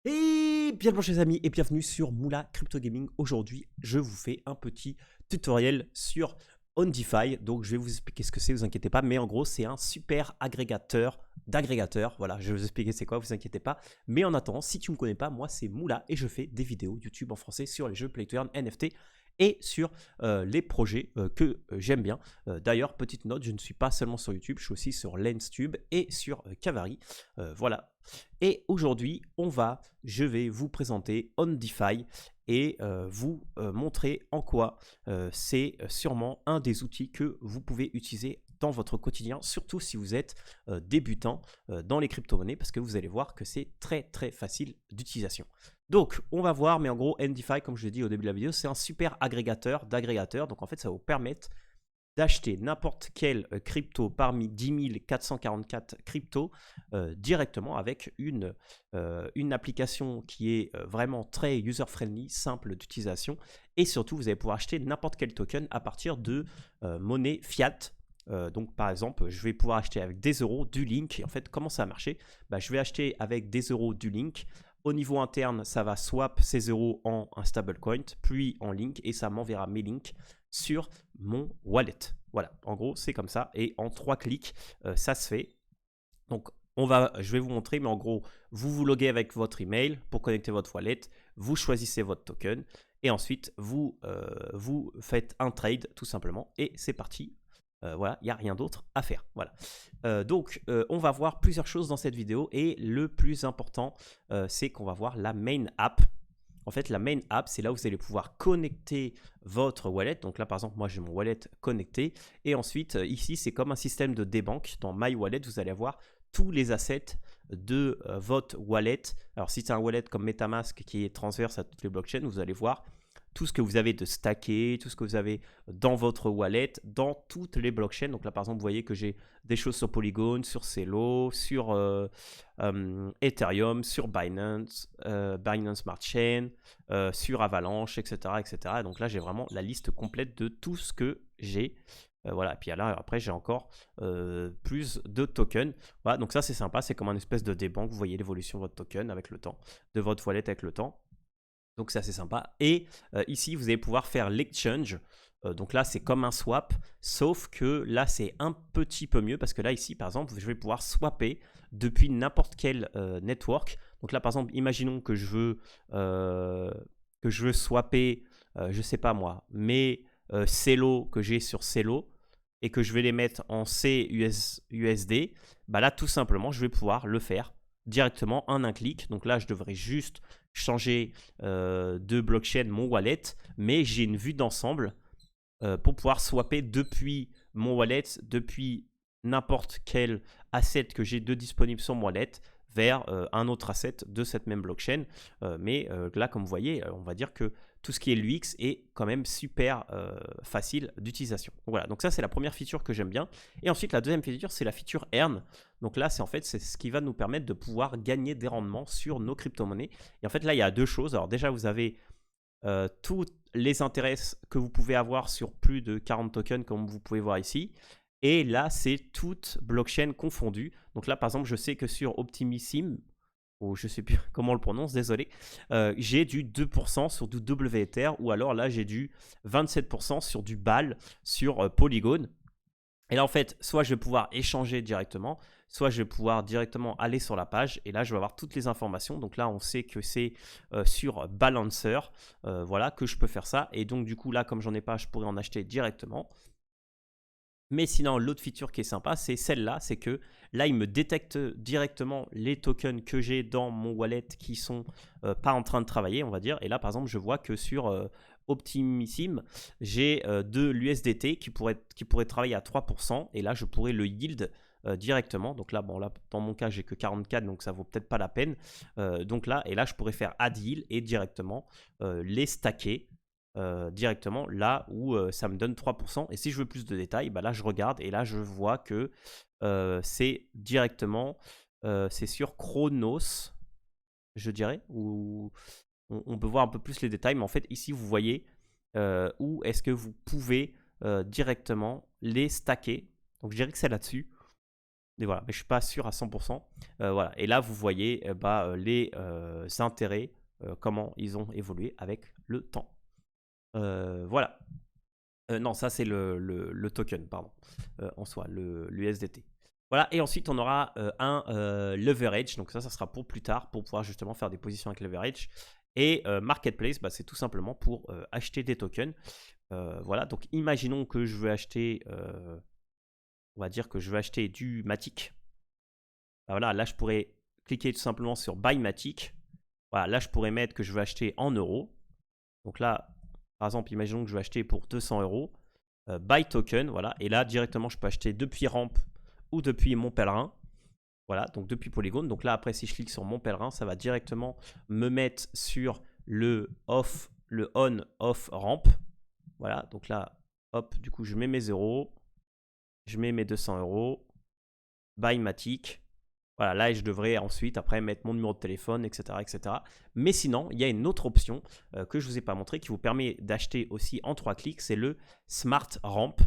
Et bien le bonjour les amis et bienvenue sur Moula Crypto Gaming. Aujourd'hui, je vous fais un petit tutoriel sur OnDeFi. Donc je vais vous expliquer ce que c'est, vous inquiétez pas. Mais en gros, c'est un super agrégateur d'agrégateurs. Voilà, je vais vous expliquer c'est quoi, vous inquiétez pas. Mais en attendant, si tu ne me connais pas, moi c'est Moula et je fais des vidéos YouTube en français sur les jeux Play to Earn, NFT et sur les projets que j'aime bien. D'ailleurs, petite note, je ne suis pas seulement sur YouTube, je suis aussi sur LensTube et sur Kavari. Voilà. Et aujourd'hui, je vais vous présenter OnDeFi et vous montrer en quoi c'est sûrement un des outils que vous pouvez utiliser dans votre quotidien, surtout si vous êtes débutant dans les crypto-monnaies, parce que vous allez voir que c'est très très facile d'utilisation. Donc, on va voir, mais en gros, OnDeFi, comme je l'ai dit au début de la vidéo, c'est un super agrégateur d'agrégateurs. Donc, en fait, ça va vous permettre d'acheter n'importe quelle crypto parmi 10 444 cryptos directement avec une application qui est vraiment très user-friendly, simple d'utilisation. Et surtout, vous allez pouvoir acheter n'importe quel token à partir de monnaie fiat. Donc par exemple, je vais pouvoir acheter avec des euros du Link. Et en fait, comment ça va marcher? Je vais acheter avec des euros du Link. Au niveau interne, ça va swap ces euros en un stablecoin, puis en Link, et ça m'enverra mes links sur mon wallet. Voilà, en gros, c'est comme ça. Et en 3 clics, ça se fait. Donc, je vais vous montrer, mais en gros, vous loguez avec votre email pour connecter votre wallet. Vous choisissez votre token. Et ensuite, vous faites un trade, tout simplement. Et c'est parti. Voilà, il n'y a rien d'autre à faire. Voilà. Donc, on va voir plusieurs choses dans cette vidéo. Et le plus important, c'est qu'on va voir la main app. En fait, la main app, c'est là où vous allez pouvoir connecter votre wallet. Donc là, par exemple, moi, j'ai mon wallet connecté. Et ensuite, ici, c'est comme un système de débanque. Dans My Wallet, vous allez avoir tous les assets de votre wallet. Alors, si c'est un wallet comme MetaMask qui est transverse à toutes les blockchains, vous allez voir tout ce que vous avez de stacké, tout ce que vous avez dans votre wallet, dans toutes les blockchains. Donc là, par exemple, vous voyez que j'ai des choses sur Polygon, sur Celo, sur Ethereum, sur Binance, Binance Smart Chain, sur Avalanche, etc., etc. Et donc là, j'ai vraiment la liste complète de tout ce que j'ai. Voilà, et puis là, après, j'ai encore plus de tokens. Voilà, donc ça, c'est sympa. C'est comme un espèce de débanque. Vous voyez l'évolution de votre token avec le temps, de votre wallet avec le temps. Donc c'est assez sympa. Et ici, vous allez pouvoir faire l'exchange. Donc là, c'est comme un swap, sauf que là, c'est un petit peu mieux parce que là, ici, par exemple, je vais pouvoir swapper depuis n'importe quel network. Donc là, par exemple, imaginons que je veux swapper, je sais pas moi, mes Celo que j'ai sur Celo et que je vais les mettre en CUSD. Là, tout simplement, je vais pouvoir le faire directement en un clic. Donc là, je devrais juste changer de blockchain mon wallet, mais j'ai une vue d'ensemble pour pouvoir swapper depuis mon wallet, depuis n'importe quel asset que j'ai de disponible sur mon wallet vers un autre asset de cette même blockchain. Mais là, comme vous voyez, on va dire que tout ce qui est l'UX est quand même super facile d'utilisation. Voilà, donc ça c'est la première feature que j'aime bien. Et ensuite la deuxième feature, c'est la feature Earn. Donc là, c'est ce qui va nous permettre de pouvoir gagner des rendements sur nos crypto-monnaies. Et en fait là, il y a deux choses. Alors déjà, vous avez tous les intérêts que vous pouvez avoir sur plus de 40 tokens comme vous pouvez voir ici. Et là, c'est toute blockchain confondue. Donc là, par exemple, je sais que sur Optimism, ou je ne sais plus comment on le prononce, désolé, j'ai du 2% sur du WEther, ou alors là, j'ai du 27% sur du BAL sur Polygon. Et là, en fait, soit je vais pouvoir échanger directement, soit je vais pouvoir directement aller sur la page. Et là, je vais avoir toutes les informations. Donc là, on sait que c'est sur Balancer, voilà, que je peux faire ça. Et donc, du coup, là, comme j'en ai pas, je pourrais en acheter directement. Mais sinon, l'autre feature qui est sympa, c'est celle-là, c'est que là, il me détecte directement les tokens que j'ai dans mon wallet qui sont pas en train de travailler, on va dire. Et là, par exemple, je vois que sur Optimism, j'ai de l'USDT qui pourrait travailler à 3%. Et là, je pourrais le yield directement. Donc là, bon, là, dans mon cas, j'ai que 44, donc ça vaut peut-être pas la peine. Donc là, et là, je pourrais faire add yield et directement les stacker. Directement là où ça me donne 3%. Et si je veux plus de détails, là je regarde et là je vois que c'est directement, c'est sur Chronos, je dirais, où on peut voir un peu plus les détails. Mais en fait, ici, vous voyez où est-ce que vous pouvez directement les stacker. Donc je dirais que c'est là-dessus. Mais voilà, mais je ne suis pas sûr à 100%. Voilà. Et là, vous voyez les intérêts, comment ils ont évolué avec le temps. Voilà. Non, ça c'est le token, pardon, en soi, l'USDT. Voilà, et ensuite on aura un leverage, donc ça sera pour plus tard, pour pouvoir justement faire des positions avec leverage. Et marketplace, c'est tout simplement pour acheter des tokens. Voilà, donc imaginons que je veux acheter, on va dire que je veux acheter du Matic. Voilà, là je pourrais cliquer tout simplement sur Buy Matic. Voilà, là je pourrais mettre que je veux acheter en euros. Donc là, par exemple, imaginons que je veux acheter pour 200 euros. Buy token, voilà. Et là, directement, je peux acheter depuis Ramp ou depuis Mon Pèlerin. Voilà, donc depuis Polygon. Donc là, après, si je clique sur Mon Pèlerin, ça va directement me mettre sur le on-off Ramp. Voilà, donc là, hop, du coup, je mets mes euros. Je mets mes 200 euros. Buy Matic. Voilà, là, je devrais ensuite, après, mettre mon numéro de téléphone, etc. etc. Mais sinon, il y a une autre option que je ne vous ai pas montré qui vous permet d'acheter aussi en 3 clics, c'est le Smart Ramp.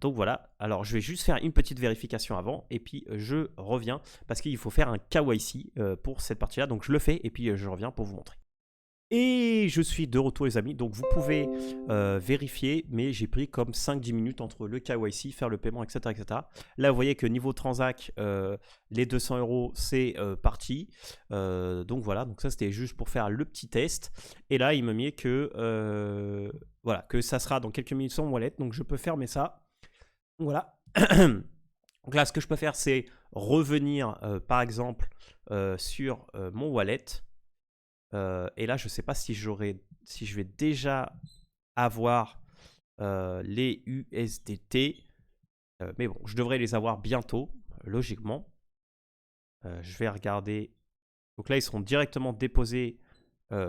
Donc voilà, alors je vais juste faire une petite vérification avant et puis je reviens parce qu'il faut faire un KYC pour cette partie-là. Donc je le fais et puis je reviens pour vous montrer. Et je suis de retour les amis, donc vous pouvez vérifier, mais j'ai pris comme 5-10 minutes entre le KYC, faire le paiement, etc. etc. Là vous voyez que niveau transac, les 200 euros c'est parti. Donc voilà, donc ça c'était juste pour faire le petit test. Et là il me met que, voilà, que ça sera dans quelques minutes sur mon wallet, donc je peux fermer ça. Donc voilà. Donc là ce que je peux faire c'est revenir par exemple sur mon wallet. Et là, je ne sais pas si je vais déjà avoir les USDT. Mais bon, je devrais les avoir bientôt, logiquement. Je vais regarder. Donc là, ils seront directement déposés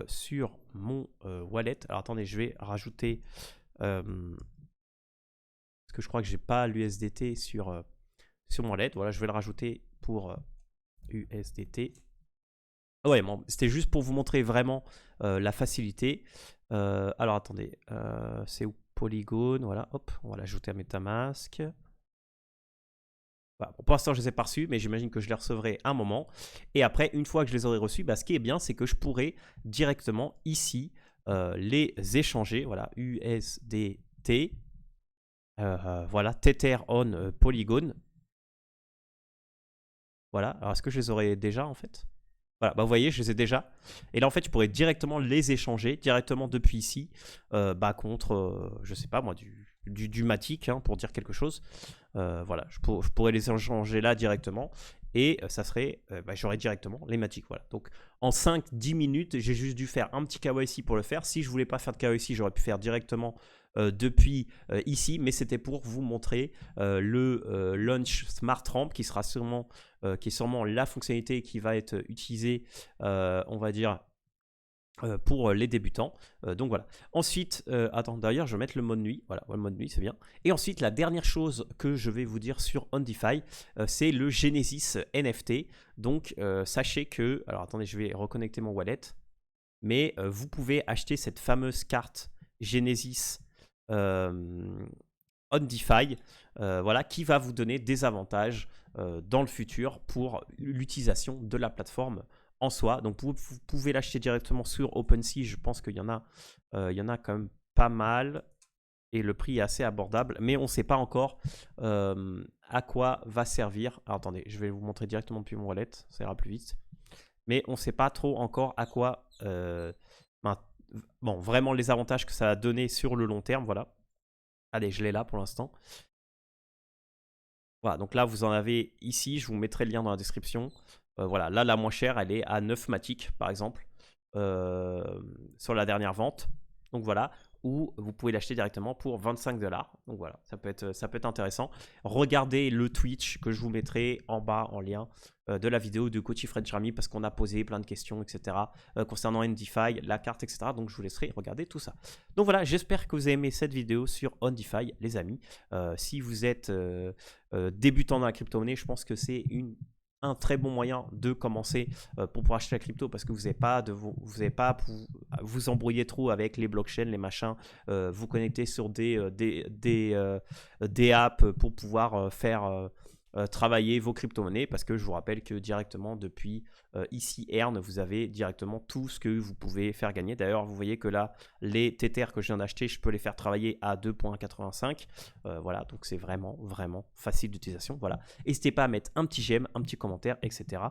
sur mon wallet. Alors attendez, je vais rajouter. Parce que je crois que je n'ai pas l'USDT sur mon wallet. Voilà, je vais le rajouter pour USDT. Ouais, bon, c'était juste pour vous montrer vraiment la facilité. Alors attendez, c'est où Polygon? Voilà, hop, on va l'ajouter à MetaMask. Voilà, bon, pour l'instant, je ne les ai pas reçus, mais j'imagine que je les recevrai un moment. Et après, une fois que je les aurai reçus, ce qui est bien, c'est que je pourrai directement ici les échanger. Voilà, USDT. Voilà, Tether on Polygon. Voilà, alors est-ce que je les aurai déjà en fait? Voilà, vous voyez, je les ai déjà. Et là, en fait, je pourrais directement les échanger, directement depuis ici, contre, je sais pas moi, du Matic, hein, pour dire quelque chose. Voilà, je pourrais les échanger là directement. Et ça serait, j'aurais directement les Matic. Voilà. Donc, en 5-10 minutes, j'ai juste dû faire un petit KYC pour le faire. Si je voulais pas faire de KYC, j'aurais pu faire directement depuis ici. Mais c'était pour vous montrer le Launch Smart Ramp qui sera sûrement... qui est sûrement la fonctionnalité qui va être utilisée, on va dire, pour les débutants. Donc voilà. Ensuite, attends, d'ailleurs, je vais mettre le mode nuit. Voilà, le mode nuit, c'est bien. Et ensuite, la dernière chose que je vais vous dire sur OnDeFi, c'est le Genesis NFT. Donc, sachez que... Alors, attendez, je vais reconnecter mon wallet. Mais vous pouvez acheter cette fameuse carte Genesis OnDeFi, voilà, qui va vous donner des avantages dans le futur pour l'utilisation de la plateforme en soi. Donc vous pouvez l'acheter directement sur OpenSea. Je pense qu'il y en a quand même pas mal et le prix est assez abordable, mais on ne sait pas encore à quoi va servir. Alors attendez, je vais vous montrer directement depuis mon wallet, ça ira plus vite. Mais on ne sait pas trop encore à quoi, bon, vraiment les avantages que ça va donner sur le long terme, voilà. Allez, je l'ai là pour l'instant. Voilà, donc là, vous en avez ici. Je vous mettrai le lien dans la description. Voilà, là, la moins chère, elle est à 9 Matic, par exemple, sur la dernière vente. Donc voilà, ou vous pouvez l'acheter directement pour 25 $. Donc voilà, ça peut être intéressant. Regardez le Twitch que je vous mettrai en bas en lien de la vidéo de Coach Fred Jeremy parce qu'on a posé plein de questions, etc. Concernant OnDeFi, la carte, etc. Donc je vous laisserai regarder tout ça. Donc voilà, j'espère que vous avez aimé cette vidéo sur OnDeFi, les amis. Si vous êtes débutant dans la crypto-monnaie, je pense que c'est un très bon moyen de commencer pour pouvoir acheter la crypto parce que vous n'avez pas à vous embrouiller trop avec les blockchains, les machins, vous connecter sur des apps pour pouvoir faire travailler vos crypto-monnaies, parce que je vous rappelle que directement depuis ici Earn, vous avez directement tout ce que vous pouvez faire gagner. D'ailleurs, vous voyez que là, les Tether que je viens d'acheter, je peux les faire travailler à 2,85. Voilà, donc c'est vraiment, vraiment facile d'utilisation. Voilà, n'hésitez pas à mettre un petit j'aime, un petit commentaire, etc.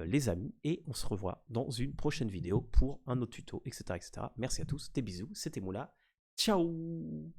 Les amis, et on se revoit dans une prochaine vidéo pour un autre tuto, etc. etc. Merci à tous, des bisous, c'était Moula. Ciao!